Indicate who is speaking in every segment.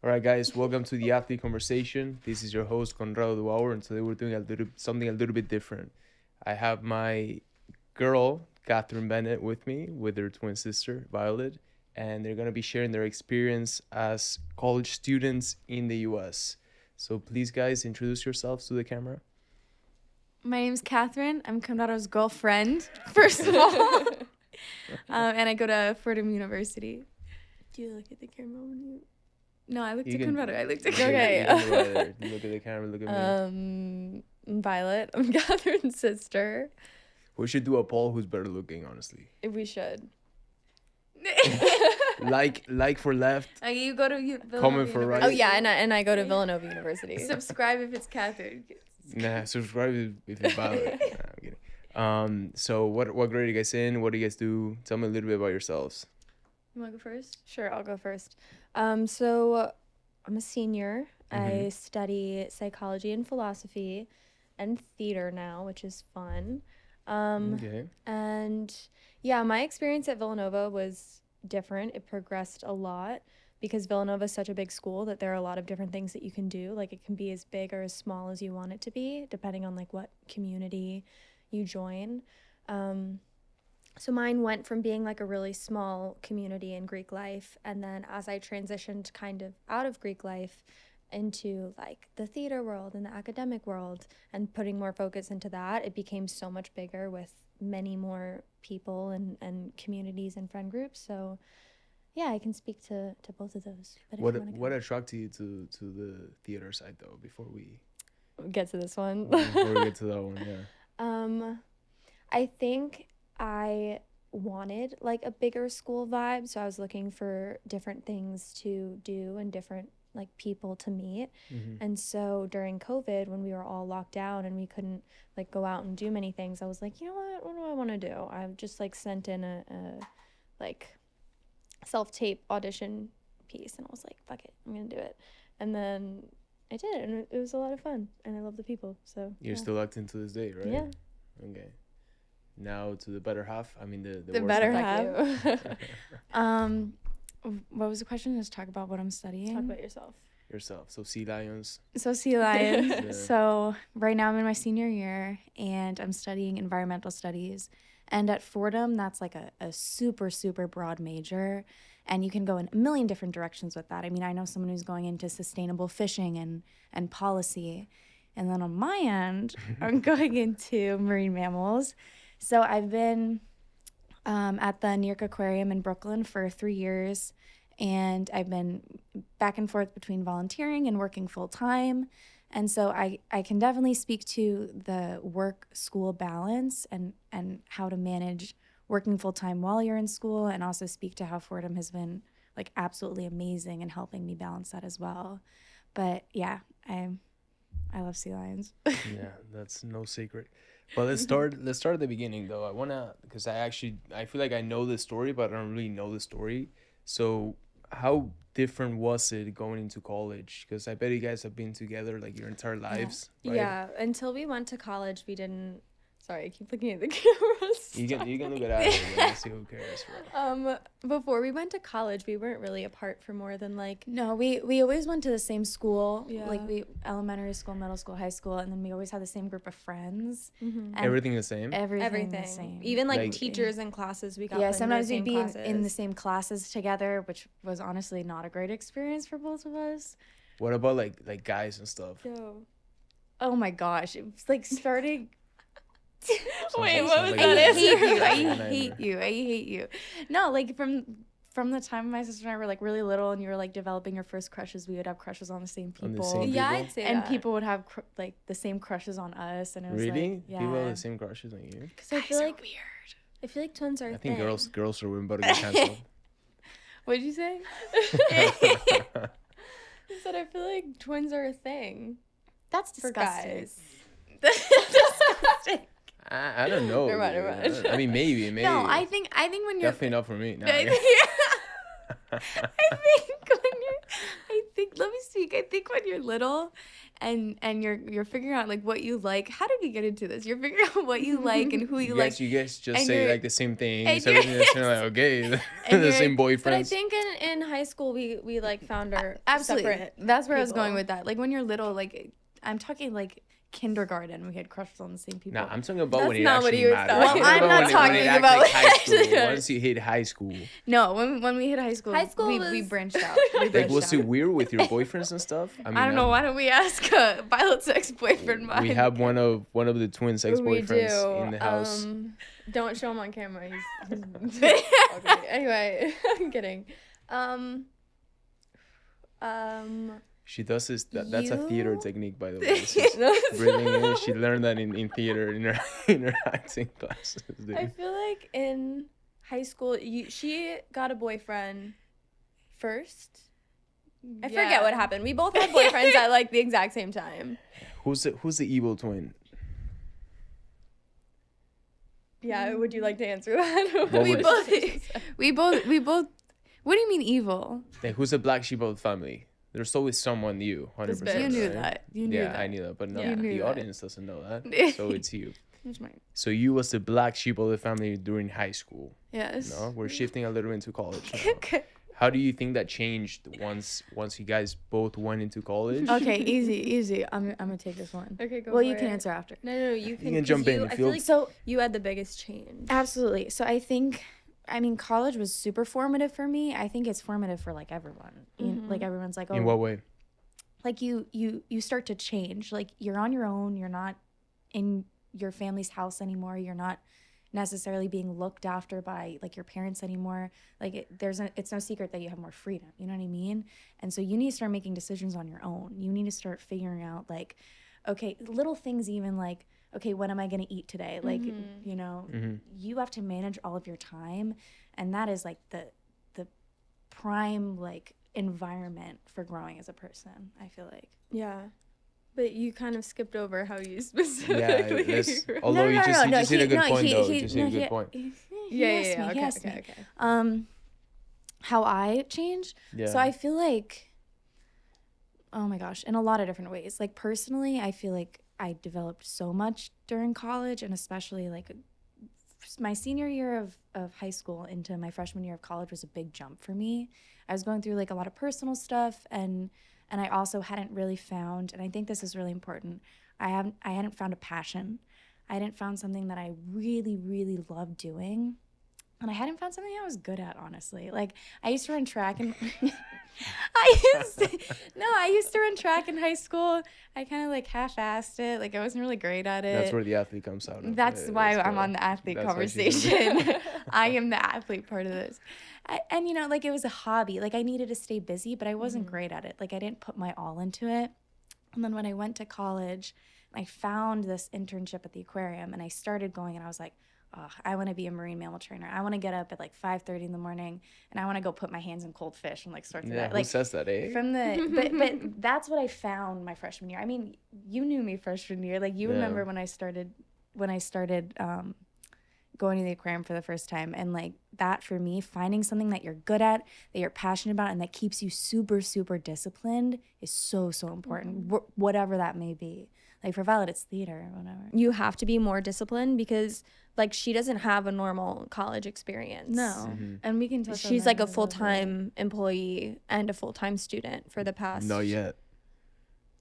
Speaker 1: All right, guys, welcome to the Athlete Conversation. This is your host, Conrado Duauer, and today we're doing something a little bit different. I have my girl, Kathryn Bennett, with me, with her twin sister, Violet, and they're going to be sharing their experience as college students in the U.S. So please, guys, introduce yourselves to the camera.
Speaker 2: My name's Kathryn. I'm Conrado's girlfriend, first of all. And I go to Fordham University. Do you look at the camera when you... No, I looked at Conrado. I looked at
Speaker 1: Okay. Look at the camera, look at me.
Speaker 2: Violet. I'm Kathryn's sister.
Speaker 1: We should do a poll who's better looking, honestly.
Speaker 2: We should.
Speaker 1: like for left.
Speaker 2: You go to Villanova
Speaker 1: Comment for right.
Speaker 2: Oh, yeah, and I go to Villanova University. Subscribe if it's Kathryn.
Speaker 1: Nah, subscribe if it's Violet. Nah, I'm kidding. So what grade are you guys in? What do you guys do? Tell me a little bit about yourselves.
Speaker 2: You want to go first?
Speaker 3: Sure, I'll go first. So I'm a senior. I study psychology and philosophy and theater now, which is fun.
Speaker 1: Okay.
Speaker 3: And yeah, my experience at Villanova was different. It progressed a lot because Villanova is such a big school that there are a lot of different things that you can do. Like it can be as big or as small as you want it to be, depending on like what community you join. So mine went from being like a really small community in Greek life, and then as I transitioned kind of out of Greek life into like the theater world and the academic world and putting more focus into that, it became so much bigger with many more people and communities and friend groups. So yeah, I can speak to both of those. But
Speaker 1: What attracted you to the theater side though, before we
Speaker 3: get to this one?
Speaker 1: Before we get to that one, yeah.
Speaker 3: I think I wanted like a bigger school vibe, so I was looking for different things to do and different like people to meet. And so during COVID, when we were all locked down and we couldn't like go out and do many things, I was like, you know what do I want to do? I've just like sent in a like self-tape audition piece, and I was like, fuck it, I'm gonna do it. And then I did, and it was a lot of fun, and I love the people. So
Speaker 1: You're still acting to this day, right?
Speaker 3: Yeah.
Speaker 1: Okay. Now to the better half. I mean the worst
Speaker 2: better
Speaker 1: half.
Speaker 2: half. What was the question? Just talk about what I'm studying.
Speaker 3: Talk about yourself.
Speaker 1: Yourself. So Sea Lions.
Speaker 2: So Sea Lions.
Speaker 1: Yeah.
Speaker 2: So right now I'm in my senior year and I'm studying environmental studies. And at Fordham, that's like a super, super broad major. And you can go in a million different directions with that. I mean, I know someone who's going into sustainable fishing and policy. And then on my end, I'm going into marine mammals. So I've been at the New York Aquarium in Brooklyn for 3 years, and I've been back and forth between volunteering and working full time. And so I can definitely speak to the work-school balance and how to manage working full time while you're in school, and also speak to how Fordham has been like absolutely amazing in helping me balance that as well. But yeah, I love sea lions.
Speaker 1: Yeah, that's no secret. But let's start at the beginning though. I wanna, because I feel like I know the story, but I don't really know the story. So how different was it going into college? Because I bet you guys have been together like your entire lives, right?
Speaker 3: Yeah, until we went to college, we didn't. Sorry, I keep looking at the camera.
Speaker 1: You can look at it. Let's see who cares, bro.
Speaker 3: Before we went to college, we weren't really apart for more than like.
Speaker 2: No, we always went to the same school.
Speaker 3: Yeah.
Speaker 2: Like elementary school, middle school, high school, and then we always had the same group of friends.
Speaker 3: Mm-hmm.
Speaker 1: Everything the same?
Speaker 2: Everything the same.
Speaker 3: Even like
Speaker 1: Like-
Speaker 3: teachers and classes, we got.
Speaker 2: Yeah,
Speaker 3: put into
Speaker 2: sometimes
Speaker 3: the
Speaker 2: we'd
Speaker 3: same
Speaker 2: be in the same classes together, which was honestly not a great experience for both of us.
Speaker 1: What about like guys and stuff?
Speaker 3: So,
Speaker 2: Oh my gosh, it was like starting.
Speaker 1: Wait,
Speaker 3: what was
Speaker 2: I
Speaker 3: that answer?
Speaker 2: hate you. No, like from the time my sister and I were like really little, and you were like developing your first crushes, we would have crushes on the same
Speaker 1: On
Speaker 2: people.
Speaker 1: the same
Speaker 3: yeah,
Speaker 1: people?
Speaker 3: I'd say
Speaker 2: And
Speaker 3: that.
Speaker 2: people would have like the same crushes on us, and it was
Speaker 1: Really?
Speaker 2: like, yeah.
Speaker 1: People have the same crushes on you?
Speaker 3: Because I feel like
Speaker 2: weird.
Speaker 3: I feel like twins are.
Speaker 1: I think
Speaker 3: thing.
Speaker 1: girls are about to get canceled.
Speaker 2: What'd you say?
Speaker 3: I said I feel like twins are a thing
Speaker 2: That's
Speaker 3: for
Speaker 2: disgusting.
Speaker 3: guys.
Speaker 2: Disgusting.
Speaker 1: I don't know.
Speaker 3: Never mind,
Speaker 1: dude.
Speaker 3: never mind.
Speaker 1: I mean, maybe.
Speaker 2: No, I think when you're
Speaker 1: Definitely not for me. No,
Speaker 2: I think let me speak. I think when you're little and you're figuring out like what you like. How did we get into this? You're figuring out what you like and who you like.
Speaker 1: You guys just
Speaker 2: and
Speaker 1: say
Speaker 2: you're-
Speaker 1: like the same thing.
Speaker 2: and
Speaker 1: So
Speaker 2: you're-
Speaker 1: everything that's like, okay,
Speaker 2: And
Speaker 1: the
Speaker 2: you're-
Speaker 1: same boyfriends.
Speaker 3: But I think in high school we like found our
Speaker 2: Absolutely.
Speaker 3: separate
Speaker 2: That's where I was going
Speaker 3: people.
Speaker 2: with that. Like when you're little, like I'm talking like kindergarten, we had crushes on the same people.
Speaker 1: Nah, I'm talking about
Speaker 3: That's
Speaker 1: when it
Speaker 3: not what
Speaker 1: actually
Speaker 3: he was
Speaker 1: matters.
Speaker 3: talking
Speaker 2: Well, I'm
Speaker 1: talking
Speaker 2: not
Speaker 1: when it
Speaker 2: talking
Speaker 1: acts
Speaker 2: about
Speaker 1: like high school.
Speaker 2: when-
Speaker 1: Once you hit high school,
Speaker 2: No, when we hit high school,
Speaker 3: High school
Speaker 2: we
Speaker 3: was-
Speaker 2: branched out. We
Speaker 1: like,
Speaker 2: branched
Speaker 1: was
Speaker 2: out.
Speaker 1: it weird with your boyfriends and stuff? I mean,
Speaker 2: I don't know. Why don't we ask Violet's ex-boyfriend?
Speaker 1: we
Speaker 2: mine?
Speaker 1: have one of the twins'
Speaker 3: We
Speaker 1: ex-boyfriends
Speaker 3: do.
Speaker 1: in the house.
Speaker 3: Don't show him on camera. He's okay. Anyway, I'm kidding.
Speaker 1: She does this. That's a theater
Speaker 2: you-
Speaker 1: technique, by the way. This is breathing in. She learned that in theater in her acting classes. Dude.
Speaker 3: I feel like in high school, she got a boyfriend first. I forget what happened. We both had boyfriends at like the exact same time.
Speaker 1: Who's the evil twin?
Speaker 3: Yeah, would you like to answer that?
Speaker 1: What
Speaker 2: we
Speaker 1: would-
Speaker 2: both, we both. What do you mean evil?
Speaker 1: Like, who's the black sheep of the family? There's always someone new, 100%.
Speaker 3: bitch.
Speaker 2: You knew
Speaker 1: right?
Speaker 2: that. You knew
Speaker 1: Yeah,
Speaker 2: that.
Speaker 1: I knew that, but no,
Speaker 2: You knew
Speaker 1: the
Speaker 2: that.
Speaker 1: audience doesn't know that. So it's you.
Speaker 2: That's mine.
Speaker 1: So you was the black sheep of the family during high school.
Speaker 2: Yes.
Speaker 1: No, we're shifting a little into college now.
Speaker 2: Okay.
Speaker 1: How do you think that changed once you guys both went into college?
Speaker 2: Okay, easy. I'm gonna take this one.
Speaker 3: Okay, go.
Speaker 2: Well,
Speaker 3: for
Speaker 2: you can
Speaker 3: it.
Speaker 2: answer after.
Speaker 3: No, you can. 'cause
Speaker 1: jump in
Speaker 3: you-
Speaker 1: if
Speaker 3: I
Speaker 1: you'll-
Speaker 3: feel like
Speaker 2: So
Speaker 3: you had the biggest change.
Speaker 2: absolutely. So I think, I mean, college was super formative for me. I think it's formative for like everyone. Like everyone's like, oh,
Speaker 1: In what way?
Speaker 2: like you start to change. Like you're on your own. You're not in your family's house anymore. You're not necessarily being looked after by like your parents anymore. Like it's no secret that you have more freedom. You know what I mean? And so you need to start making decisions on your own. You need to start figuring out like, okay, little things even like, okay, what am I going to eat today? Like, you know, you have to manage all of your time. And that is like the prime like environment for growing as a person, I feel like.
Speaker 3: Yeah, but you kind of skipped over how you
Speaker 1: Yeah,
Speaker 3: specifically.
Speaker 1: that's, although you just hit a good point, though. You just hit a good point.
Speaker 3: Yeah.
Speaker 2: He asked me.
Speaker 3: Okay.
Speaker 2: How I changed?
Speaker 1: Yeah.
Speaker 2: So I feel like, oh my gosh, in a lot of different ways. Like personally, I feel like I developed so much during college, and especially like my senior year of high school into my freshman year of college was a big jump for me. I was going through like a lot of personal stuff, and I also hadn't really found, and I think this is really important, I hadn't found a passion. I hadn't found something that I really, really loved doing. And I hadn't found something I was good at, honestly. Like I used to run track and I used to run track in high school. I kind of like half-assed it. Like I wasn't really great at it.
Speaker 1: That's where the athlete comes out.
Speaker 2: That's why I'm on the athlete conversation. I am the athlete part of this. And, you know, like it was a hobby. Like I needed to stay busy, but I wasn't great at it. Like I didn't put my all into it. And then when I went to college, I found this internship at the aquarium and I started going and I was like, oh, I want to be a marine mammal trainer. I want to get up at like 5:30 in the morning and I want to go put my hands in cold fish and like start to
Speaker 1: Yeah,
Speaker 2: that.
Speaker 1: who
Speaker 2: Like
Speaker 1: says that, eh?
Speaker 2: from the but that's what I found my freshman year. I mean, you knew me freshman year. Like you remember when I started going to the aquarium for the first time, and like that for me, finding something that you're good at, that you're passionate about, and that keeps you super, super disciplined is so, so important, whatever that may be. Like for Violet, it's theater or whatever.
Speaker 3: You have to be more disciplined because like she doesn't have a normal college experience.
Speaker 2: No, and we can touch on
Speaker 3: She's
Speaker 2: that
Speaker 3: like
Speaker 2: in
Speaker 3: a
Speaker 2: little bit.
Speaker 3: full-time employee and a full-time student for the past.
Speaker 1: Not yet.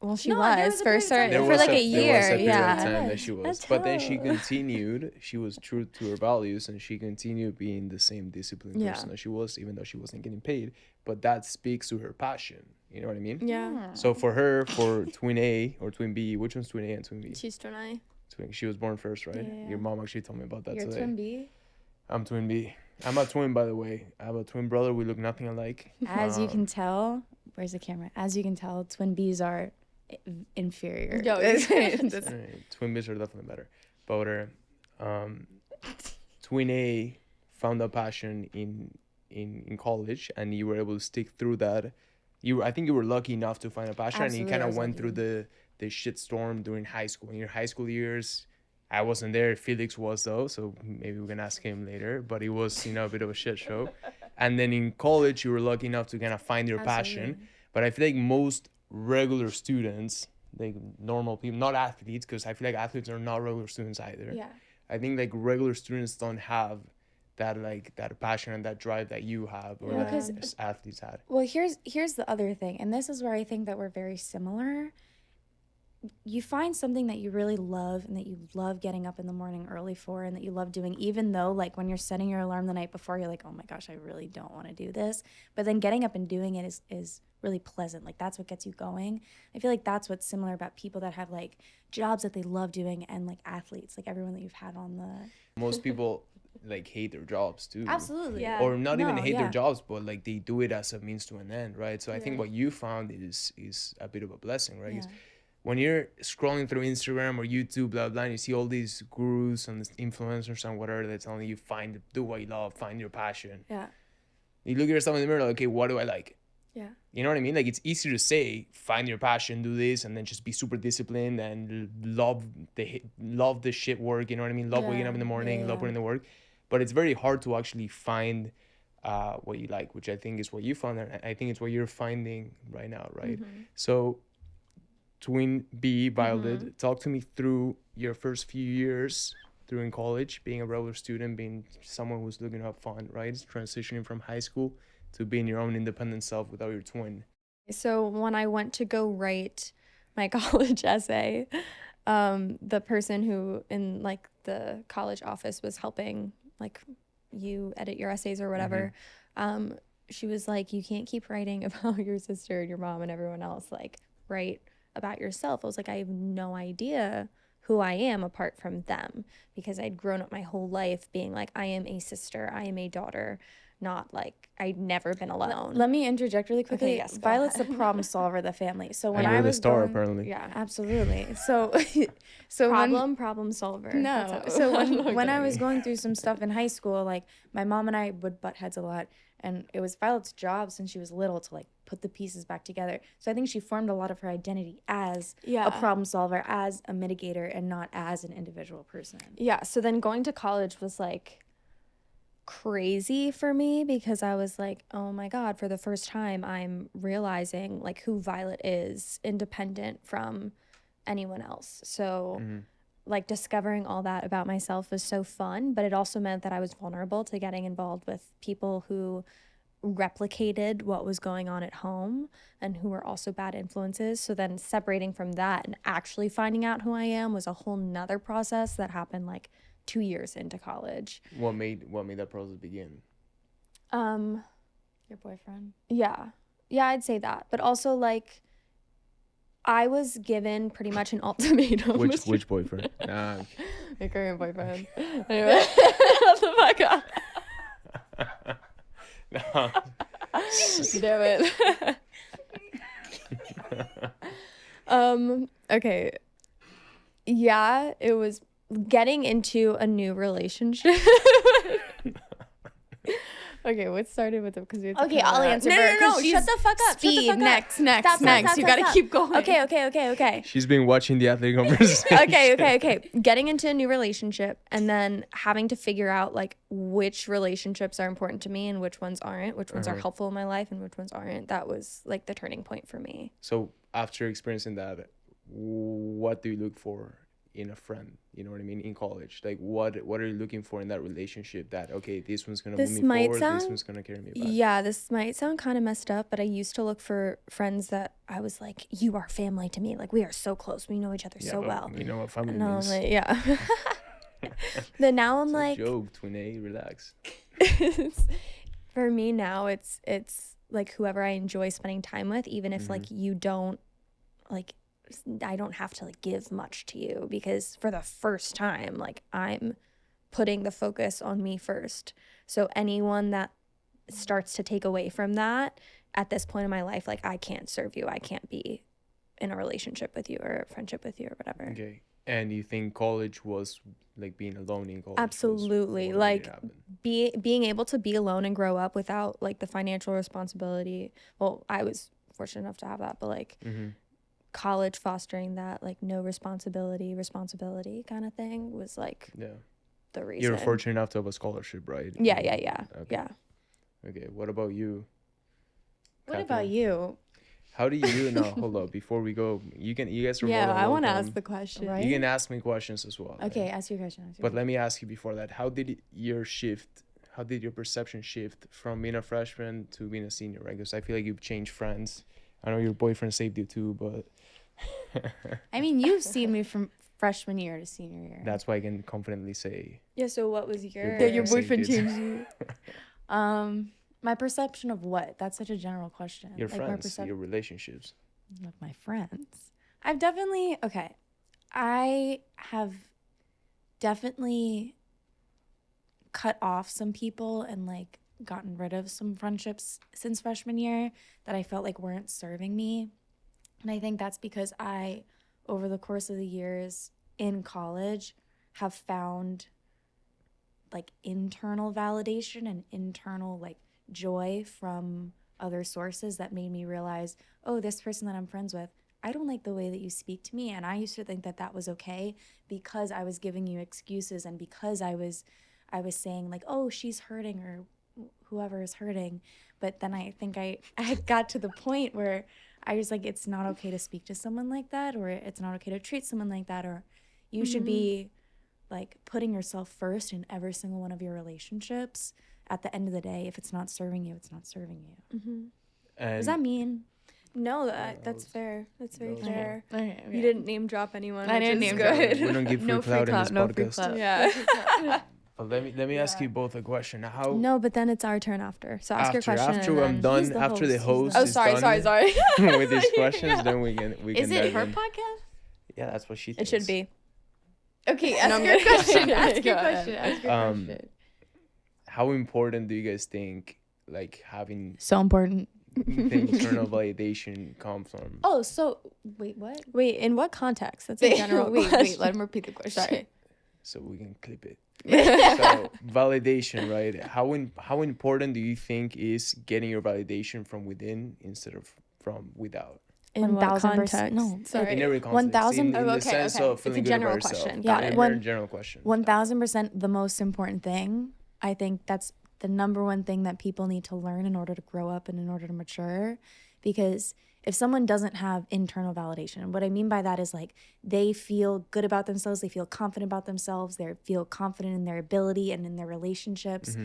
Speaker 3: Well, she
Speaker 2: No, there
Speaker 3: was
Speaker 2: was a
Speaker 3: for
Speaker 2: period of time
Speaker 3: certain
Speaker 2: there
Speaker 3: for
Speaker 2: was
Speaker 3: like a
Speaker 1: there was
Speaker 3: year.
Speaker 1: a period of
Speaker 3: Yeah.
Speaker 1: time that she was.
Speaker 2: That's
Speaker 1: But then she
Speaker 2: how-
Speaker 1: continued. She was true to her values, and she continued being the same disciplined
Speaker 3: Yeah.
Speaker 1: person that she was, even though she wasn't getting paid. But that speaks to her passion. You know what I mean?
Speaker 3: Yeah.
Speaker 1: So for her, for twin A or twin B, which one's twin A and twin B?
Speaker 3: She's 29.
Speaker 1: She was born first, right?
Speaker 2: Yeah.
Speaker 1: Your mom actually told me about that
Speaker 2: You're
Speaker 1: today.
Speaker 2: twin B.
Speaker 1: I'm twin B. I'm a twin, by the way. I have a twin brother. We look nothing alike.
Speaker 2: As you can tell, where's the camera? As you can tell, twin Bs are inferior.
Speaker 3: Yo,
Speaker 2: That's-
Speaker 1: Alright, twin Bs are definitely better. But twin A found a passion in college, and you were able to stick through that. I think you were lucky enough to find a passion,
Speaker 2: Absolutely,
Speaker 1: and you kind
Speaker 2: I
Speaker 1: of
Speaker 2: was
Speaker 1: went through
Speaker 2: lucky.
Speaker 1: the shit storm during high school. In your high school years, I wasn't there. Felix was though, so maybe we can ask him later. But it was a bit of a shit show. And then in college, you were lucky enough to kind of find your passion.
Speaker 2: Absolutely.
Speaker 1: But I feel like most regular students like normal people, not athletes, because I feel like athletes are not regular students either.
Speaker 2: Yeah.
Speaker 1: I think like regular students don't have that like that passion and that drive that you have, or
Speaker 2: Yeah.
Speaker 1: that
Speaker 2: Because-
Speaker 1: athletes had.
Speaker 2: Well, here's the other thing, and this is where I think that we're very similar. You find something that you really love and that you love getting up in the morning early for and that you love doing, even though like when you're setting your alarm the night before, you're like, oh my gosh, I really don't want to do this. But then getting up and doing it is really pleasant. Like that's what gets you going. I feel like that's what's similar about people that have like jobs that they love doing and like athletes, like everyone that you've had on the...
Speaker 1: Most people like hate their jobs too.
Speaker 2: Absolutely.
Speaker 3: Yeah.
Speaker 1: Or not even
Speaker 2: No,
Speaker 1: hate their
Speaker 2: yeah.
Speaker 1: jobs, but like they do it as a means to an end, right? So I think
Speaker 3: Yeah.
Speaker 1: what you found is a bit of a blessing, right? 'Cause
Speaker 2: Yeah.
Speaker 1: when you're scrolling through Instagram or YouTube, blah blah, and you see all these gurus and these influencers and whatever that's telling you do what you love, find your passion.
Speaker 2: Yeah.
Speaker 1: You look at yourself in the mirror, like, okay, what do I like?
Speaker 2: Yeah.
Speaker 1: You know what I mean? Like it's easy to say, find your passion, do this, and then just be super disciplined and love the shit work. You know what I mean? Love waking
Speaker 2: Yeah,
Speaker 1: up in the morning,
Speaker 2: yeah,
Speaker 1: love
Speaker 2: yeah.
Speaker 1: putting in the work. But it's very hard to actually find what you like, which I think is what you found, and I think it's what you're finding right now, right? So, Twin B, Violet, talk to me through your first few years through in college, being a regular student, being someone who's looking to have fun, right? Transitioning from high school to being your own independent self without your twin.
Speaker 3: So when I went to go write my college essay, the person who in like the college office was helping like you edit your essays or whatever, she was like, you can't keep writing about your sister and your mom and everyone else, like write about yourself. I was like, I have no idea who I am apart from them, because I'd grown up my whole life being like, I am a sister, I am a daughter, not like I'd never been alone.
Speaker 2: Let me interject really quickly.
Speaker 3: Okay, yes, go
Speaker 2: Violet's the
Speaker 3: ahead.
Speaker 2: problem solver of the family. So when
Speaker 1: And
Speaker 2: I
Speaker 1: you're the
Speaker 2: was
Speaker 1: star,
Speaker 2: going,
Speaker 1: apparently.
Speaker 3: Yeah.
Speaker 2: absolutely. So
Speaker 3: Problem solver.
Speaker 2: No.
Speaker 3: That's
Speaker 2: So
Speaker 3: how-
Speaker 2: when I was going through some stuff in high school, like my mom and I would butt heads a lot, and it was Violet's job since she was little to like put the pieces back together. So I think she formed a lot of her identity as
Speaker 3: Yeah.
Speaker 2: a problem solver, as a mitigator, and not as an individual person.
Speaker 3: Yeah, so then going to college was like crazy for me, because I was like, oh my God, for the first time I'm realizing like who Violet is independent from anyone else. So like discovering all that about myself was so fun, but it also meant that I was vulnerable to getting involved with people who replicated what was going on at home and who were also bad influences. So then separating from that and actually finding out who I am was a whole nother process that happened like 2 years into college.
Speaker 1: What made that process begin?
Speaker 2: Your boyfriend?
Speaker 3: Yeah, I'd say that, but also like I was given pretty much an ultimatum.
Speaker 1: Which boyfriend? Nah.
Speaker 3: My current boyfriend. Anyway, shut the fuck up.
Speaker 1: No.
Speaker 3: Damn it. Okay. Yeah, it was getting into a new relationship. Okay, what started with it? Because we had to
Speaker 2: Okay,
Speaker 3: cover
Speaker 2: I'll
Speaker 3: that.
Speaker 2: answer.
Speaker 3: No,
Speaker 2: for her,
Speaker 3: no,
Speaker 2: 'cause
Speaker 3: no.
Speaker 2: she's
Speaker 3: Shut the fuck up.
Speaker 2: Speed.
Speaker 3: Shut the fuck up.
Speaker 2: Next.
Speaker 3: Stop,
Speaker 2: You gotta
Speaker 3: stop.
Speaker 2: keep going.
Speaker 3: Okay.
Speaker 1: She's been watching the athlete conversation.
Speaker 3: Okay. Getting into a new relationship and then having to figure out like which relationships are important to me and which ones aren't, which ones are helpful in my life and which ones aren't. That was like the turning point for me.
Speaker 1: So after experiencing that, what do you look for in a friend? You know what I mean? In college, like what are you looking for in that relationship? That okay, this one's gonna move
Speaker 3: This
Speaker 1: me
Speaker 3: might
Speaker 1: forward. This
Speaker 3: sound-
Speaker 1: one's gonna carry me back.
Speaker 3: Yeah, this might sound kind of messed up, but I used to look for friends that I was like, you are family to me. Like we are so close. We know each other so
Speaker 1: but
Speaker 3: well.
Speaker 1: You know what family
Speaker 3: And I'm
Speaker 1: means.
Speaker 3: like, yeah. But now I'm
Speaker 1: It's
Speaker 3: like,
Speaker 1: a joke, Twin A, relax.
Speaker 3: for me now it's like whoever I enjoy spending time with, even if like you don't like, I don't have to like give much to you, because for the first time like I'm putting the focus on me first. So anyone that starts to take away from that at this point in my life, like I can't serve you, I can't be in a relationship with you or a friendship with you or whatever.
Speaker 1: Okay. And you think college was like being alone in college? was
Speaker 3: Absolutely.
Speaker 1: what
Speaker 3: Like
Speaker 1: really happened?
Speaker 3: being able to be alone and grow up without like the financial responsibility. Well, I was fortunate enough to have that, but like college fostering that like no responsibility kind of thing was like
Speaker 1: Yeah.
Speaker 3: the reason.
Speaker 1: You're fortunate enough to have a scholarship, right?
Speaker 3: Yeah.
Speaker 1: Okay.
Speaker 3: Yeah.
Speaker 1: Okay. What about you?
Speaker 2: What
Speaker 1: Kathryn?
Speaker 2: about you?
Speaker 1: How do you no, hold up, before we go, you guys are more
Speaker 3: Yeah,
Speaker 1: than
Speaker 3: I want to
Speaker 1: welcome.
Speaker 3: ask the question.
Speaker 2: Right?
Speaker 1: You can ask me questions as well.
Speaker 2: Okay,
Speaker 1: right?
Speaker 2: ask your question. Ask your
Speaker 1: But
Speaker 2: question.
Speaker 1: let me ask you before that, how did your perception shift from being a freshman to being a senior, right? Because I feel like you've changed friends. I know your boyfriend saved you too, but
Speaker 2: I mean, you've seen me from freshman year to senior year.
Speaker 1: that's why I can confidently say
Speaker 3: Yeah, so what was your...
Speaker 1: Yeah, your boyfriend changed
Speaker 2: you. My perception of what? That's such a general question.
Speaker 1: your
Speaker 2: Like my
Speaker 1: friends,
Speaker 2: perception
Speaker 1: your relationships.
Speaker 2: with my friends. I've definitely I have definitely cut off some people and like gotten rid of some friendships since freshman year that I felt like weren't serving me. And I think that's because I, over the course of the years in college, have found like internal validation and internal like joy from other sources that made me realize, oh, this person that I'm friends with, I don't like the way that you speak to me. And I used to think that that was okay because I was giving you excuses and because I was saying like, oh, she's hurting or whoever is hurting. But then I think I got to the point where I was like, it's not okay to speak to someone like that, or it's not okay to treat someone like that, or you should be like putting yourself first in every single one of your relationships. At the end of the day, if it's not serving you, it's not serving you.
Speaker 1: And
Speaker 2: Does that mean?
Speaker 3: No,
Speaker 1: that
Speaker 3: that's
Speaker 1: was-
Speaker 3: fair. That's very
Speaker 1: that was
Speaker 3: fair.
Speaker 2: Okay.
Speaker 3: You didn't name drop anyone.
Speaker 2: I
Speaker 3: which
Speaker 2: didn't
Speaker 3: is
Speaker 2: name drop
Speaker 3: good.
Speaker 2: anyone.
Speaker 1: we don't give free
Speaker 2: No free
Speaker 1: clout in this
Speaker 2: clout, no free
Speaker 1: podcast.
Speaker 2: clout.
Speaker 3: Yeah.
Speaker 1: But let me ask you both a question. How
Speaker 3: No, but then it's our turn after. So ask your question.
Speaker 1: after
Speaker 3: and
Speaker 1: I'm
Speaker 3: then...
Speaker 1: done,
Speaker 2: He's the
Speaker 1: after the
Speaker 2: host,
Speaker 1: host
Speaker 2: he's
Speaker 1: is
Speaker 3: Oh, sorry,
Speaker 1: done
Speaker 3: sorry.
Speaker 1: with his questions, then we can
Speaker 2: Is
Speaker 1: dive
Speaker 2: it her
Speaker 1: in.
Speaker 2: podcast?
Speaker 1: Yeah, that's what she
Speaker 3: It
Speaker 1: thinks.
Speaker 3: should be.
Speaker 2: Okay,
Speaker 3: No,
Speaker 2: ask
Speaker 3: I'm
Speaker 2: your
Speaker 3: kidding.
Speaker 2: question. Ask your
Speaker 3: Go ahead.
Speaker 2: question. Ask your
Speaker 1: Um,
Speaker 2: question.
Speaker 1: How important do you guys think like having
Speaker 2: So important.
Speaker 1: the internal validation come from?
Speaker 2: Oh, so wait, what?
Speaker 3: Wait, in what context? That's a general question.
Speaker 2: Wait. Let him repeat the question.
Speaker 3: Sorry.
Speaker 1: So we can clip it. So validation, right? How important do you think is getting your validation from within instead of from without?
Speaker 3: In what
Speaker 2: 1000%.
Speaker 3: context?
Speaker 2: No.
Speaker 3: Sorry.
Speaker 1: In every context.
Speaker 2: 1000
Speaker 1: In
Speaker 3: Oh,
Speaker 1: the
Speaker 3: okay,
Speaker 1: sense
Speaker 3: okay.
Speaker 1: of
Speaker 3: It's a
Speaker 1: feeling good
Speaker 3: general
Speaker 1: about yourself.
Speaker 3: question.
Speaker 2: Yeah,
Speaker 1: a
Speaker 2: one-
Speaker 1: very general question.
Speaker 2: 1000% the most important thing. I think that's the number one thing that people need to learn in order to grow up and in order to mature. Because if someone doesn't have internal validation, what I mean by that is like they feel good about themselves, they feel confident about themselves, they feel confident in their ability and in their relationships.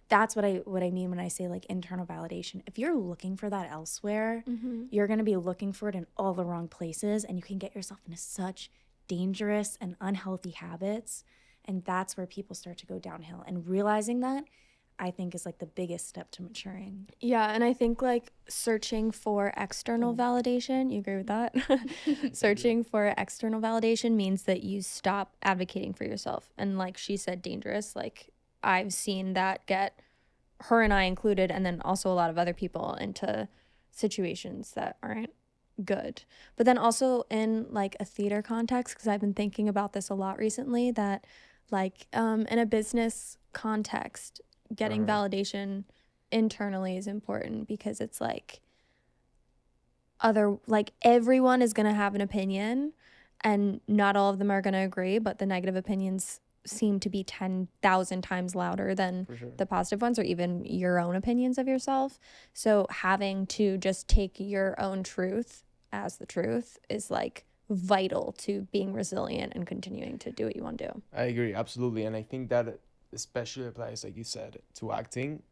Speaker 2: That's what I mean when I say like internal validation. If you're looking for that elsewhere, you're going to be looking for it in all the wrong places, and you can get yourself into such dangerous and unhealthy habits. And that's where people start to go downhill. And realizing that, I think, is like the biggest step to maturing.
Speaker 3: Yeah, and I think like searching for external validation, you agree with that? Searching for external validation means that you stop advocating for yourself. And like she said, dangerous. Like I've seen that get her and I included, and then also a lot of other people into situations that aren't good. But then also in like a theater context, because I've been thinking about this a lot recently, that like in a business context, getting validation internally is important because it's like everyone is going to have an opinion and not all of them are going to agree, but the negative opinions seem to be 10,000 times louder than the positive ones, or even your own opinions of yourself. So having to just take your own truth as the truth is like vital to being resilient and continuing to do what you want to do.
Speaker 1: I agree, absolutely. And I think that especially applies, like you said, to acting,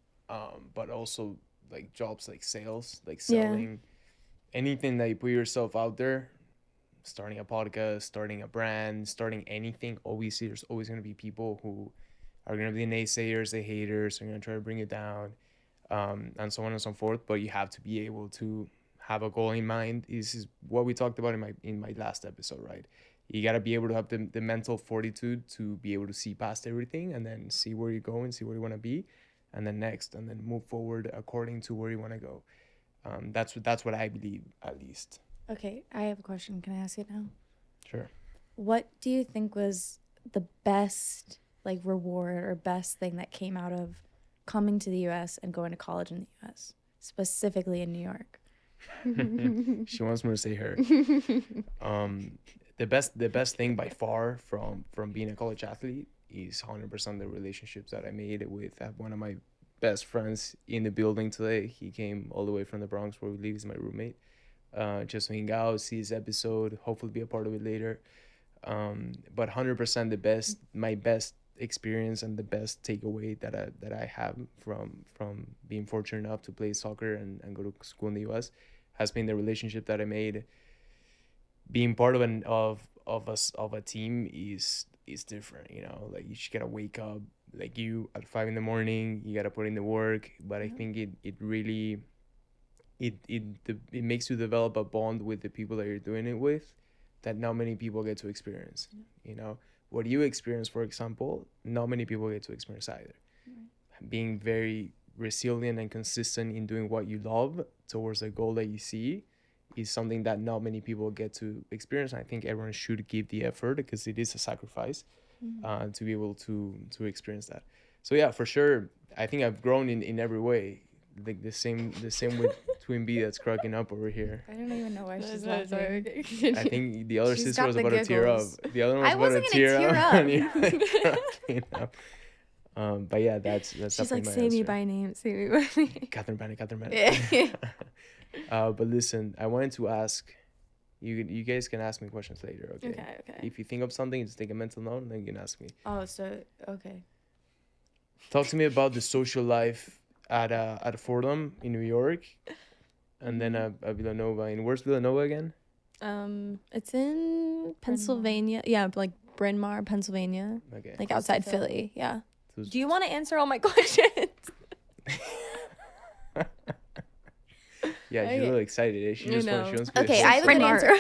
Speaker 1: but also like jobs like sales, like selling, anything that you put yourself out there, starting a podcast, starting a brand, starting anything. Obviously, there's always going to be people who are going to be the naysayers, the haters, are going to try to bring you down, and so on and so forth. But you have to be able to have a goal in mind. This is what we talked about in my last episode, right? You got to be able to have the mental fortitude to be able to see past everything and then see where you're going, see where you want to be, and then next, and then move forward according to where you want to go. That's what I believe, at least.
Speaker 2: Okay, I have a question. Can I ask it now?
Speaker 1: Sure.
Speaker 2: What do you think was the best like reward or best thing that came out of coming to the US and going to college in the US, specifically in New York?
Speaker 1: She wants me to say her. The best thing by far from being a college athlete is 100% the relationships that I made with one of my best friends in the building today. He came all the way from the Bronx where we live. He's my roommate. just to hang out, see his episode, hopefully be a part of it later. But 100% my best experience and the best takeaway that I have from being fortunate enough to play soccer and go to school in the US has been the relationship that I made. Being part of a team is different, you know. Like, you just gotta wake up, like, you at 5 a.m, you gotta put in the work. But I think it really it makes you develop a bond with the people that you're doing it with that not many people get to experience. You know, what you experience, for example, not many people get to experience either. Being very resilient and consistent in doing what you love towards a goal that you see is something that not many people get to experience. I think everyone should give the effort, because it is a sacrifice to be able to experience that. So yeah, for sure, I think I've grown in every way. Like the same with Twin B that's cracking up over here.
Speaker 2: I don't even know why she's laughing.
Speaker 1: I think the other
Speaker 2: She's
Speaker 1: sister
Speaker 2: got
Speaker 1: was
Speaker 2: the
Speaker 1: about to tear up.
Speaker 2: giggles.
Speaker 1: The other one was
Speaker 2: I
Speaker 1: about
Speaker 2: wasn't
Speaker 1: to
Speaker 2: gonna
Speaker 1: tear
Speaker 2: tear
Speaker 1: up.
Speaker 2: up.
Speaker 1: And you're like cracking up. But yeah, that's
Speaker 3: She's
Speaker 1: definitely
Speaker 3: like,
Speaker 1: my
Speaker 3: say me
Speaker 1: answer.
Speaker 3: by name, say me by name.
Speaker 1: Kathryn Bennett. But listen, I wanted to ask you guys can ask me questions later, okay?
Speaker 3: Okay.
Speaker 1: If you think of something, just take a mental note and then you can ask me.
Speaker 2: Oh, so okay.
Speaker 1: Talk to me about the social life at Fordham in New York, and then at Villanova. And where's Villanova again?
Speaker 3: It's in Pennsylvania. Yeah, like Bryn Mawr, Pennsylvania.
Speaker 1: Okay.
Speaker 3: Like outside Philly. Yeah.
Speaker 1: So-
Speaker 3: Do you want to answer all my questions?
Speaker 1: Yeah, she's
Speaker 3: Okay.
Speaker 1: really excited. She just wants to
Speaker 2: Okay,
Speaker 1: say
Speaker 2: I have a
Speaker 1: something.
Speaker 2: good answer.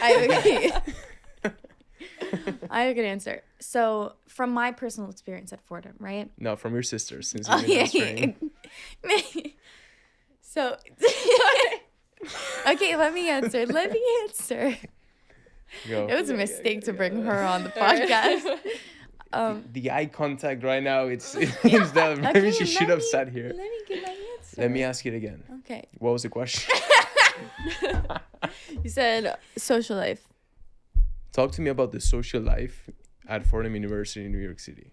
Speaker 2: I have a good answer. So, from my personal experience at Fordham, right?
Speaker 1: No, from your sister, since
Speaker 2: Oh,
Speaker 1: you're
Speaker 2: yeah,
Speaker 1: answering.
Speaker 2: So, okay, let me answer.
Speaker 1: Go.
Speaker 2: It was a mistake to bring her on the podcast.
Speaker 1: The eye contact right now, it's that maybe
Speaker 2: Okay,
Speaker 1: she should have sat here.
Speaker 2: Let me get my answer.
Speaker 1: Let me ask it again.
Speaker 2: Okay.
Speaker 1: What was the question?
Speaker 3: You said social life.
Speaker 1: Talk to me about the social life at Fordham University in New York City.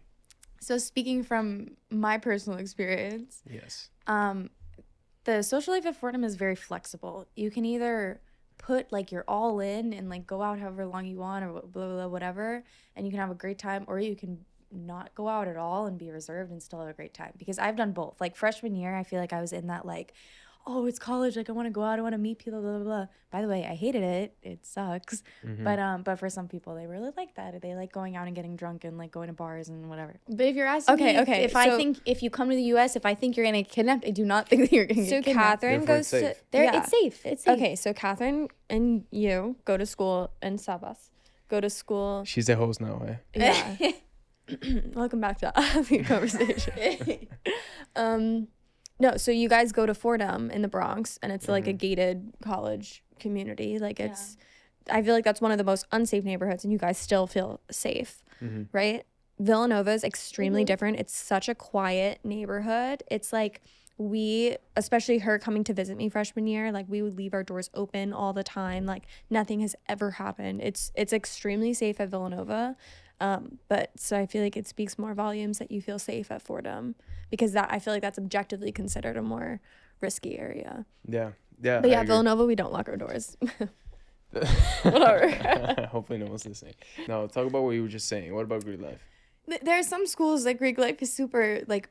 Speaker 2: So, speaking from my personal experience,
Speaker 1: Yes.
Speaker 2: the social life at Fordham is very flexible. You can either put like you're all in and like go out however long you want or blah, blah, blah, whatever, and you can have a great time, or you can not go out at all and be reserved and still have a great time. Because I've done both. Like freshman year, I feel like I was in that like, oh, it's college, like I want to go out, I want to meet people, blah, blah, blah. By the way, I hated it. It sucks. But for some people, they really like that. They like going out and getting drunk and like going to bars and whatever. But if you're asking me if you come to the US, if I think you're gonna get kidnapped, I do not think that you're gonna
Speaker 3: So
Speaker 2: get kidnapped.
Speaker 3: Catherine
Speaker 1: Therefore,
Speaker 3: goes
Speaker 1: it's
Speaker 3: to
Speaker 1: safe.
Speaker 2: It's safe. It's safe.
Speaker 3: Okay, so Catherine and you go to school and Sabas go to school.
Speaker 1: She's the host now, eh?
Speaker 3: Yeah. Welcome back to the conversation. No, so you guys go to Fordham in the Bronx, and it's like a gated college community. Like it's, I feel like that's one of the most unsafe neighborhoods, and you guys still feel safe, right? Villanova is extremely different. It's such a quiet neighborhood. It's like especially her coming to visit me freshman year, like we would leave our doors open all the time. Like nothing has ever happened. It's extremely safe at Villanova. But so I feel like it speaks more volumes that you feel safe at Fordham, because I feel like that's objectively considered a more risky area.
Speaker 1: Yeah.
Speaker 3: But yeah, Villanova, we don't lock our doors.
Speaker 1: Whatever. Hopefully no one's listening. No, talk about what you were just saying. What about Greek life?
Speaker 2: There are some schools that Greek life is super like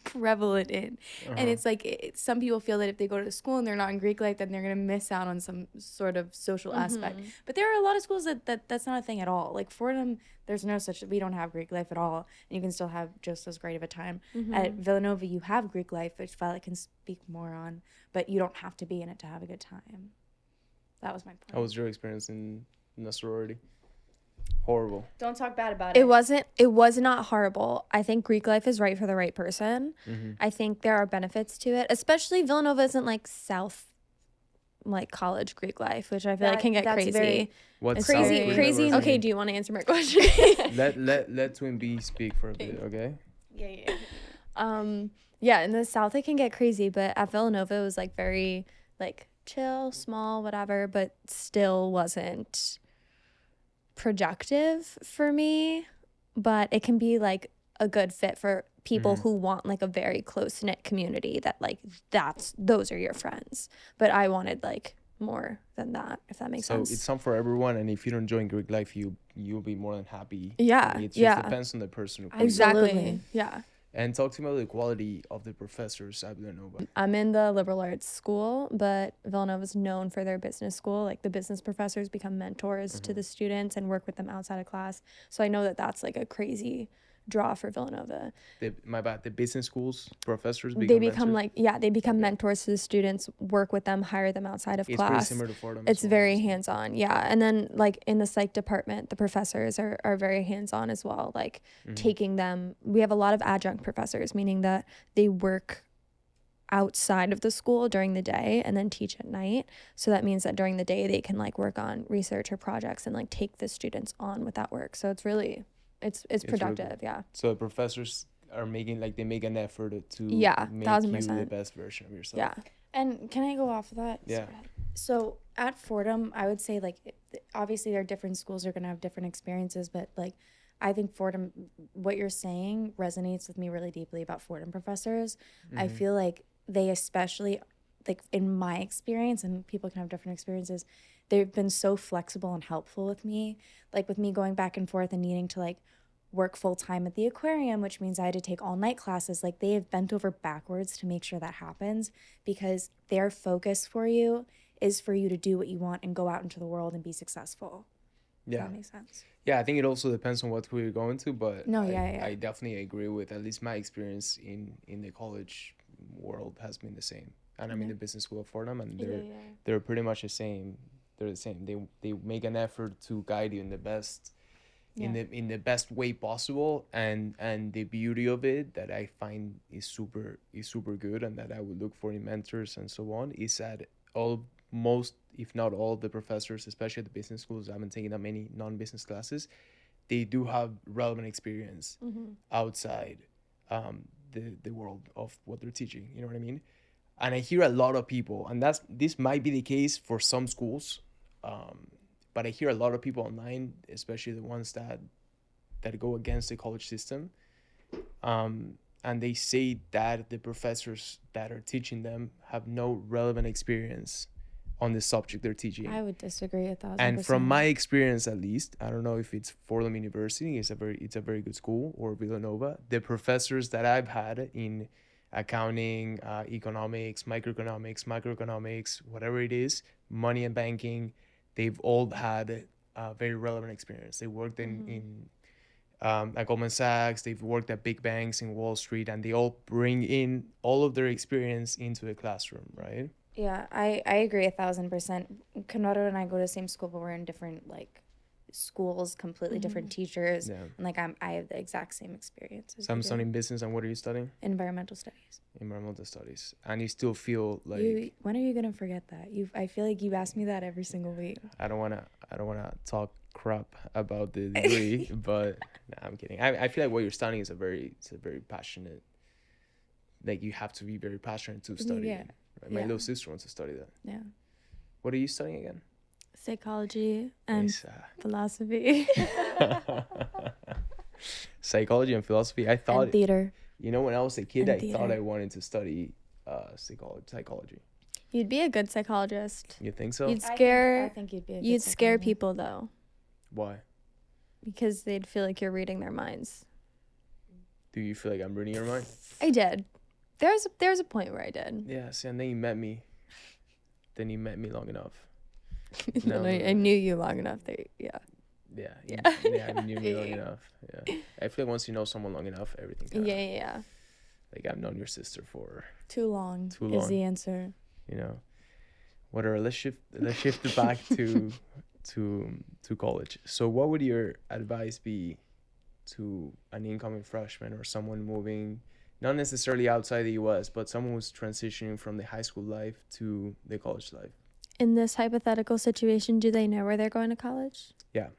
Speaker 2: prevalent in, and it's like some people feel that if they go to school and they're not in Greek life, then they're gonna miss out on some sort of social aspect. But there are a lot of schools that's not a thing at all. Like Fordham, there's no such, we don't have Greek life at all, and you can still have just as great of a time. At Villanova, you have Greek life, which Violet can speak more on, but you don't have to be in it to have a good time. That was my point.
Speaker 1: How was your experience in the sorority? Horrible.
Speaker 2: Don't talk bad about it.
Speaker 3: It was not horrible. I think Greek life is right for the right person. I think there are benefits to it, especially Villanova isn't like South, like college Greek life, which I feel like can get crazy.
Speaker 1: What's
Speaker 3: Crazy.
Speaker 1: University?
Speaker 3: Okay, do you want to answer my question?
Speaker 1: Let Twin B speak for a bit, okay?
Speaker 2: Yeah.
Speaker 3: Yeah, in the South it can get crazy, but at Villanova it was like very like chill, small, whatever, but still wasn't productive for me. But it can be like a good fit for people who want like a very close knit community that like those are your friends. But I wanted like more than that, if that makes
Speaker 1: So
Speaker 3: sense.
Speaker 1: it's some for everyone, and if you don't enjoy Greek life, you'll be more than happy.
Speaker 3: Yeah,
Speaker 1: It just
Speaker 3: yeah.
Speaker 1: depends on the person.
Speaker 3: Exactly. Yeah.
Speaker 1: And talk to me about the quality of the professors at Villanova.
Speaker 3: I'm in the liberal arts school, but Villanova's known for their business school. Like the business professors become mentors to the students and work with them outside of class. So I know that that's like a crazy draw for Villanova.
Speaker 1: The business schools professors
Speaker 3: They
Speaker 1: become
Speaker 3: become
Speaker 1: mentors?
Speaker 3: they become
Speaker 1: Okay.
Speaker 3: mentors to the students, work with them, hire them outside of
Speaker 1: It's pretty
Speaker 3: class.
Speaker 1: similar to Fordham.
Speaker 3: It's
Speaker 1: as well,
Speaker 3: very
Speaker 1: obviously.
Speaker 3: hands-on, yeah. And then like in the psych department, the professors are very hands-on as well, like taking them. We have a lot of adjunct professors, meaning that they work outside of the school during the day and then teach at night. So that means that during the day they can like work on research or projects and like take the students on with that work. So it's really it's
Speaker 1: really
Speaker 3: productive,
Speaker 1: cool.
Speaker 3: yeah.
Speaker 1: So the professors are making they make an effort to
Speaker 3: Yeah,
Speaker 1: make you the
Speaker 3: 1000%.
Speaker 1: best version of yourself.
Speaker 3: Yeah.
Speaker 2: And can I go off of that?
Speaker 1: Yeah.
Speaker 2: So at Fordham, I would say like obviously there are different schools are going to have different experiences, but like I think Fordham, what you're saying resonates with me really deeply about Fordham professors. I feel like they especially like in my experience, and people can have different experiences, they've been so flexible and helpful with me. Like with me going back and forth and needing to like work full time at the aquarium, which means I had to take all night classes. Like they have bent over backwards to make sure that happens because their focus for you is for you to do what you want and go out into the world and be successful.
Speaker 1: Yeah.
Speaker 2: If that makes sense.
Speaker 1: Yeah, I think it also depends on what school you're going to, but
Speaker 2: No, yeah.
Speaker 1: I definitely agree with at least my experience in the college world has been the same. And I'm in the business school of Fordham, and they're pretty much the same. They're the same. They make an effort to guide you in the best in the best way possible, and the beauty of it that I find is super good, and that I would look for in mentors and so on, is that most if not all the professors, especially at the business schools, I haven't taken that many non-business classes, they do have relevant experience outside the world of what they're teaching, you know what I mean? And I hear a lot of people, and this might be the case for some schools, but I hear a lot of people online, especially the ones that go against the college system, and they say that the professors that are teaching them have no relevant experience on the subject they're teaching.
Speaker 2: I would disagree 1,000%.
Speaker 1: And from my experience, at least, I don't know if it's Fordham University, it's a very good school, or Villanova. The professors that I've had in accounting, economics, microeconomics, whatever it is, money and banking, they've all had a very relevant experience. They worked in at Goldman Sachs, they've worked at big banks in Wall Street, and they all bring in all of their experience into the classroom, right?
Speaker 2: Yeah, I agree 1,000%. Conrado and I go to the same school, but we're in different like schools, completely different teachers,
Speaker 1: Yeah.
Speaker 2: and like I have the exact same experience. As
Speaker 1: So I'm
Speaker 2: you do.
Speaker 1: studying business, and what are you studying?
Speaker 2: Environmental studies.
Speaker 1: Environmental studies. And you still feel like
Speaker 2: When are you gonna forget that? I feel like you ask me that every single week.
Speaker 1: I don't wanna talk crap about the degree, but nah, I'm kidding. I feel like what you're studying is a very passionate, like you have to be very passionate to study.
Speaker 2: Yeah.
Speaker 1: Right? My
Speaker 2: Yeah.
Speaker 1: little sister wants to study that.
Speaker 2: Yeah.
Speaker 1: What are you studying again?
Speaker 3: Psychology and
Speaker 1: It's,
Speaker 3: philosophy.
Speaker 1: psychology and philosophy. I thought,
Speaker 2: And theater.
Speaker 1: you know, when I was a kid,
Speaker 2: And
Speaker 1: I thought
Speaker 2: theater.
Speaker 1: I wanted to study psychology.
Speaker 3: You'd be a good psychologist.
Speaker 1: You think so?
Speaker 3: You'd
Speaker 2: I
Speaker 3: scare
Speaker 2: think you'd be. A good
Speaker 3: you'd scare
Speaker 2: psychologist.
Speaker 3: people though,
Speaker 1: Why?
Speaker 3: because they'd feel like you're reading their minds.
Speaker 1: Do you feel like I'm reading your mind?
Speaker 3: I did. There's a point where I did.
Speaker 1: Yeah, see, and then you met me. Then you met me long enough.
Speaker 3: And
Speaker 1: No,
Speaker 3: I knew you long enough that yeah.
Speaker 1: Yeah,
Speaker 3: Yeah.
Speaker 1: you knew me long
Speaker 3: Yeah.
Speaker 1: enough. Yeah, I feel like once you know someone long enough, everything.
Speaker 3: Yeah.
Speaker 1: Like I've known your sister for,
Speaker 2: Too long.
Speaker 1: Too
Speaker 2: Is
Speaker 1: long.
Speaker 2: the answer.
Speaker 1: you know, whatever. Let's shift it back to college. So, what would your advice be to an incoming freshman or someone moving, not necessarily outside the U.S., but someone who's transitioning from the high school life to the college life?
Speaker 3: In this hypothetical situation, do they know where they're going to college?
Speaker 1: Yeah.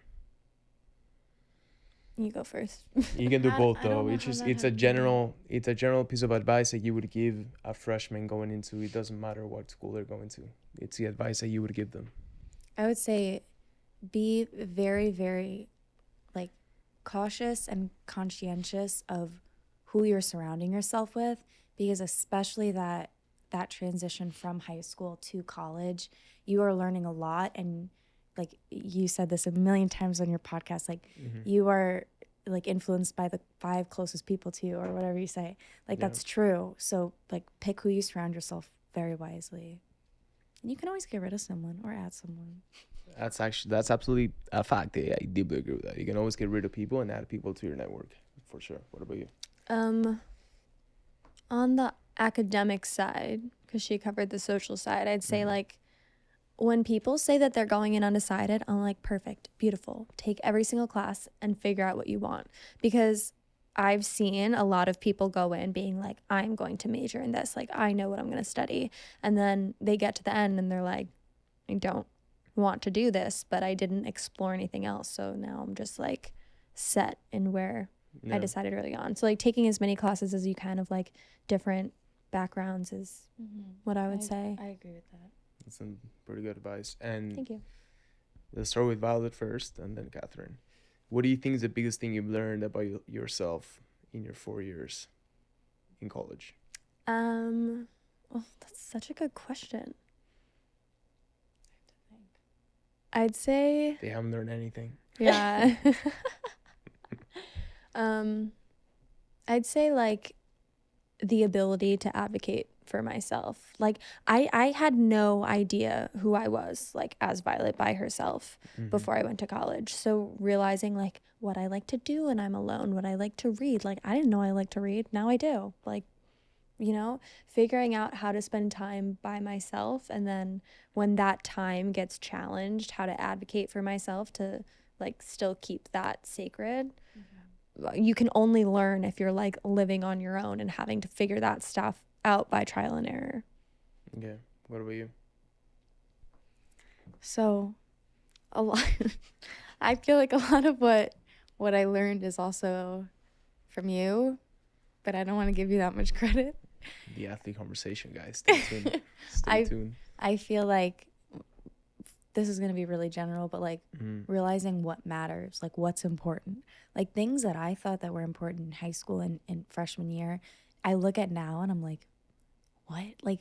Speaker 3: You go first.
Speaker 1: You can do
Speaker 2: I
Speaker 1: both
Speaker 2: don't
Speaker 1: though.
Speaker 2: know
Speaker 1: It's
Speaker 2: how
Speaker 1: just
Speaker 2: that
Speaker 1: it's a
Speaker 2: happened.
Speaker 1: general piece of advice that you would give a freshman going into. It doesn't matter what school they're going to. It's the advice that you would give them.
Speaker 2: I would say be very, very like cautious and conscientious of who you're surrounding yourself with, because especially that that transition from high school to college, you are learning a lot. And like you said this a million times on your podcast, like you are like influenced by the 5 closest people to you, or whatever you say. Like that's true. So like pick who you surround yourself very wisely. And you can always get rid of someone or add someone.
Speaker 1: That's absolutely a fact. I deeply agree with that. You can always get rid of people and add people to your network, for sure. What about you?
Speaker 3: On the academic side, because she covered the social side, I'd say like when people say that they're going in undecided, I'm like, perfect, beautiful. Take every single class and figure out what you want. Because I've seen a lot of people go in being like, I'm going to major in this. Like, I know what I'm going to study. And then they get to the end and they're like, I don't want to do this, but I didn't explore anything else. So now I'm just like set in where I decided early on. So like taking as many classes as you can of like different backgrounds is what I would say.
Speaker 2: I agree with that.
Speaker 1: That's some pretty good advice. And
Speaker 3: Thank you.
Speaker 1: let's start with Violet first, and then Kathryn. What do you think is the biggest thing you've learned about yourself in your 4 years in college?
Speaker 3: Well, that's such a good question. I'd say
Speaker 1: They haven't learned anything.
Speaker 3: yeah. I'd say like the ability to advocate for myself. Like I had no idea who I was like as Violet by herself before I went to college. So realizing like what I like to do when I'm alone, what I like to read. Like I didn't know I like to read. Now I do. Like, you know, figuring out how to spend time by myself, and then when that time gets challenged, how to advocate for myself to like still keep that sacred. You can only learn if you're like living on your own and having to figure that stuff out by trial and error.
Speaker 1: Okay. What about you?
Speaker 2: So a lot I feel like a lot of what I learned is also from you, but I don't want to give you that much credit.
Speaker 1: The athlete conversation, guys. Stay tuned. Stay tuned.
Speaker 2: I feel like this is going to be really general, but like realizing what matters, like what's important, like things that I thought that were important in high school and freshman year, I look at now and I'm like, what? Like,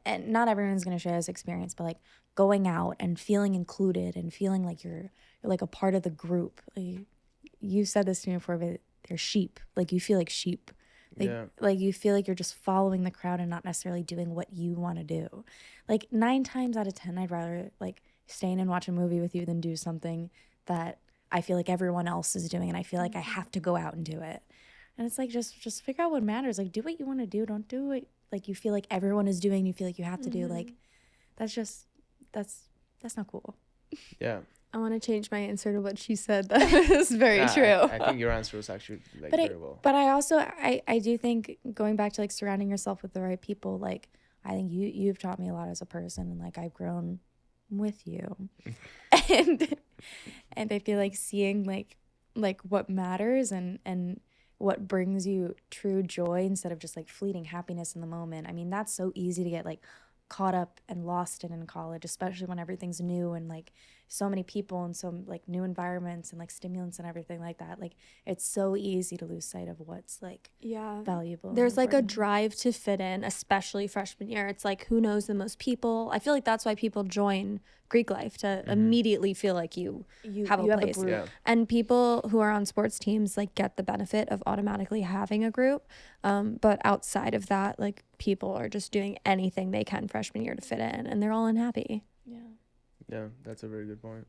Speaker 2: and not everyone's going to share this experience, but like going out and feeling included and feeling like you're like a part of the group. Like, you said this to me before, but they're sheep. Like you feel like sheep. Like you feel like you're just following the crowd and not necessarily doing what you want to do. Like 9 times out of 10, I'd rather like stay in and watch a movie with you than do something that I feel like everyone else is doing and I feel like I have to go out and do it. And it's like just figure out what matters. Like do what you want to do. Don't do it like you feel like everyone is doing, you feel like you have to do. Like that's not cool.
Speaker 1: Yeah.
Speaker 3: I want to change my answer to what she said. That is very true.
Speaker 1: I think your answer was actually like very well.
Speaker 2: But I also I do think going back to like surrounding yourself with the right people, like I think you've taught me a lot as a person, and like I've grown with you. and I feel like seeing like what matters and what brings you true joy instead of just like fleeting happiness in the moment. I mean, that's so easy to get like caught up and lost in college, especially when everything's new and like so many people and so like new environments and like stimulants and everything like that. Like it's so easy to lose sight of what's like valuable.
Speaker 3: There's like a drive to fit in, especially freshman year. It's like who knows the most people. I feel like that's why people join Greek life, to immediately feel like you have a place.
Speaker 1: Yeah.
Speaker 3: And people who are on sports teams like get the benefit of automatically having a group. But outside of that, like people are just doing anything they can freshman year to fit in, and they're all unhappy.
Speaker 1: Yeah, that's a very good point.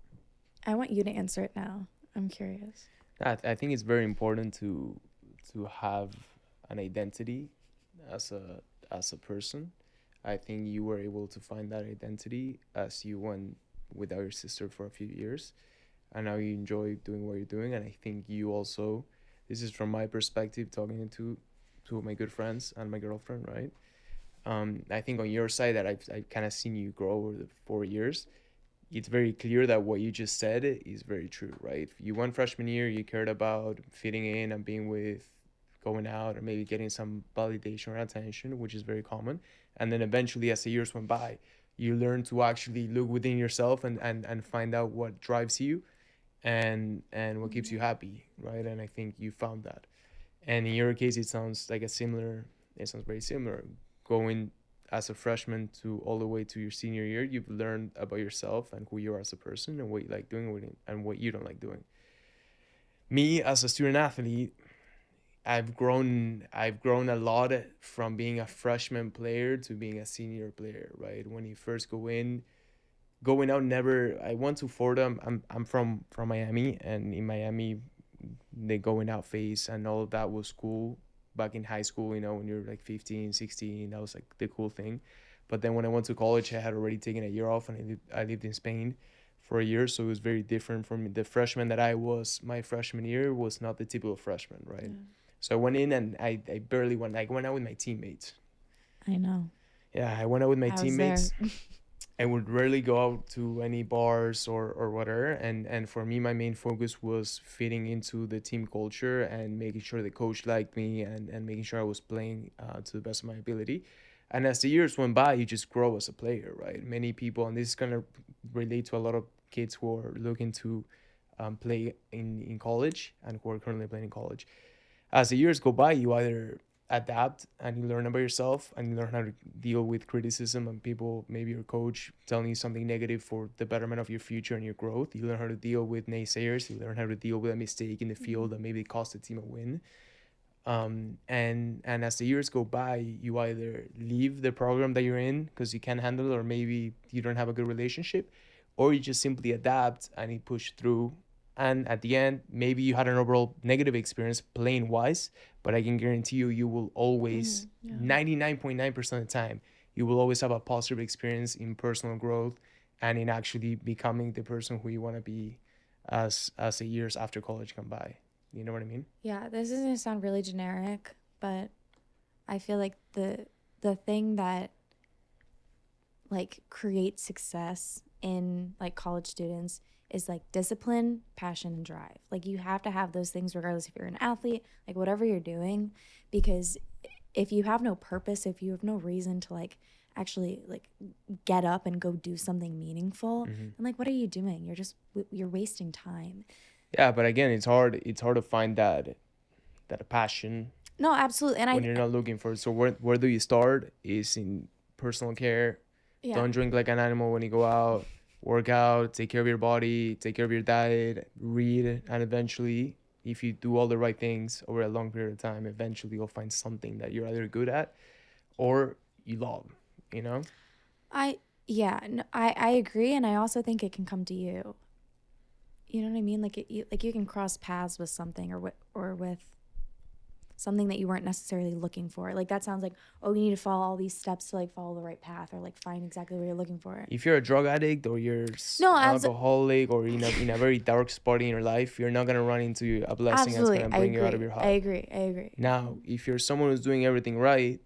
Speaker 2: I want you to answer it now. I'm curious.
Speaker 1: I think it's very important to have an identity as a person. I think you were able to find that identity as you went without your sister for a few years, and now you enjoy doing what you're doing. And I think you also, this is from my perspective, talking to two of my good friends and my girlfriend, right? I think on your side that I've kind of seen you grow over the 4 years. It's very clear that what you just said is very true, right? You went freshman year, you cared about fitting in and being with, going out, or maybe getting some validation or attention, which is very common. And then eventually, as the years went by, you learn to actually look within yourself and find out what drives you and what keeps you happy, right? And I think you found that. And in your case, it sounds very similar. Going as a freshman to all the way to your senior year, you've learned about yourself and who you are as a person and what you like doing and what you don't like doing. Me as a student athlete, I've grown a lot from being a freshman player to being a senior player, right? When you first going out, never. I went to Fordham. I'm from Miami, and in Miami the going out phase and all of that was cool back in high school, when you're like 15, 16, that was like the cool thing. But then when I went to college, I had already taken a year off, and I lived in Spain for a year, so it was very different from the freshman that I was. My freshman year was not the typical freshman, right?
Speaker 2: Yeah.
Speaker 1: So I went in and I barely went. I went out with my teammates.
Speaker 2: I know.
Speaker 1: Yeah, I went out with my
Speaker 2: I was
Speaker 1: teammates.
Speaker 2: there.
Speaker 1: I would rarely go out to any bars or whatever. And for me, my main focus was fitting into the team culture and making sure the coach liked me and making sure I was playing to the best of my ability. And as the years went by, you just grow as a player, right? Many people, and this is going to relate to a lot of kids who are looking to play in college and who are currently playing in college. As the years go by, you either adapt and you learn about yourself and you learn how to deal with criticism and people, maybe your coach telling you something negative for the betterment of your future and your growth. You learn how to deal with naysayers. You learn how to deal with a mistake in the field that maybe cost the team a win. And as the years go by, you either leave the program that you're in because you can't handle it, or maybe you don't have a good relationship, or you just simply adapt and you push through. And at the end, maybe you had an overall negative experience playing wise, but I can guarantee you, you will always, 99.9% of the time, you will always have a positive experience in personal growth and in actually becoming the person who you want to be as the years after college come by. You know what I mean?
Speaker 2: Yeah, this is gonna sound really generic, but I feel like the thing that like creates success in like college students is like discipline, passion, and drive. Like you have to have those things regardless if you're an athlete, like whatever you're doing, because if you have no purpose, if you have no reason to like actually like get up and go do something meaningful, then like what are you doing? You're wasting time.
Speaker 1: Yeah, but again, it's hard to find that passion
Speaker 2: No, absolutely. And
Speaker 1: when you're not looking for it. So where do you start is in personal care.
Speaker 2: yeah.
Speaker 1: Don't drink like an animal when you go out. Work out, take care of your body, take care of your diet, read, and eventually, if you do all the right things over a long period of time, eventually you'll find something that you're either good at or you love, you know?
Speaker 2: I agree, and I also think it can come to you. You know what I mean? Like you can cross paths with something or with something that you weren't necessarily looking for. Like that sounds like, oh, you need to follow all these steps to like follow the right path or like find exactly what you're looking for.
Speaker 1: If you're a drug addict or you're
Speaker 2: No,
Speaker 1: alcoholic or in a very dark spot in your life, you're not going to run into a blessing that's
Speaker 2: absolutely,
Speaker 1: going to bring you out of your high.
Speaker 2: I agree.
Speaker 1: Now, if you're someone who's doing everything right,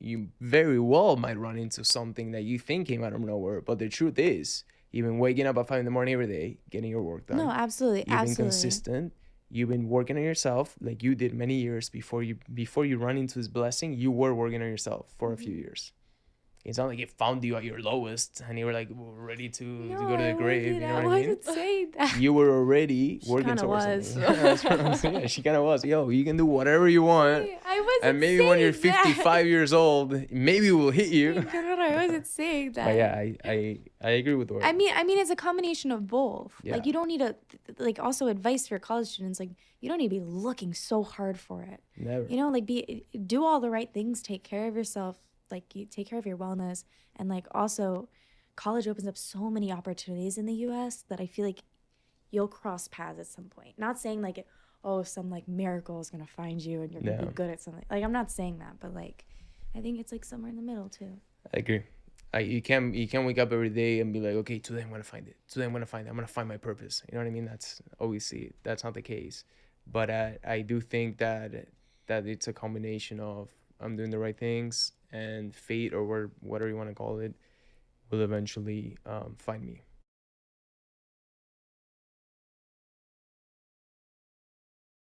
Speaker 1: you very well might run into something that you think came out of nowhere. But the truth is, you've been waking up at 5 a.m. every day, getting your work done.
Speaker 2: No, absolutely.
Speaker 1: You've been consistent. You've been working on yourself like you did many years before you run into this blessing. You were working on yourself for a few years. It's not like it found you at your lowest and you were like ready to go to the grave. You know what I mean?
Speaker 2: I wasn't saying that.
Speaker 1: You were already working towards something. Yeah, that's what I'm saying. Yeah, she kind of was. Yo, you can do whatever you want.
Speaker 2: I wasn't
Speaker 1: and maybe when you're 55 years old, maybe it will hit you.
Speaker 2: I wasn't saying that.
Speaker 1: But yeah, I agree with what.
Speaker 2: I mean, it's a combination of both.
Speaker 1: Yeah.
Speaker 2: Like you don't need to, like also advice for college students. Like you don't need to be looking so hard for it.
Speaker 1: Never.
Speaker 2: You know, like do all the right things, take care of yourself, like you take care of your wellness, and like also, college opens up so many opportunities in the U.S. that I feel like you'll cross paths at some point. Not saying like, oh, some like miracle is gonna find you and you're gonna be good at something. Like I'm not saying that, but like, I think it's like somewhere in the middle too.
Speaker 1: I agree. You can't wake up every day and be like, okay, today I'm gonna find it. Today I'm gonna find my purpose. You know what I mean? That's obviously that's not the case. But I do think that it's a combination of I'm doing the right things and fate or whatever you want to call it will eventually find me.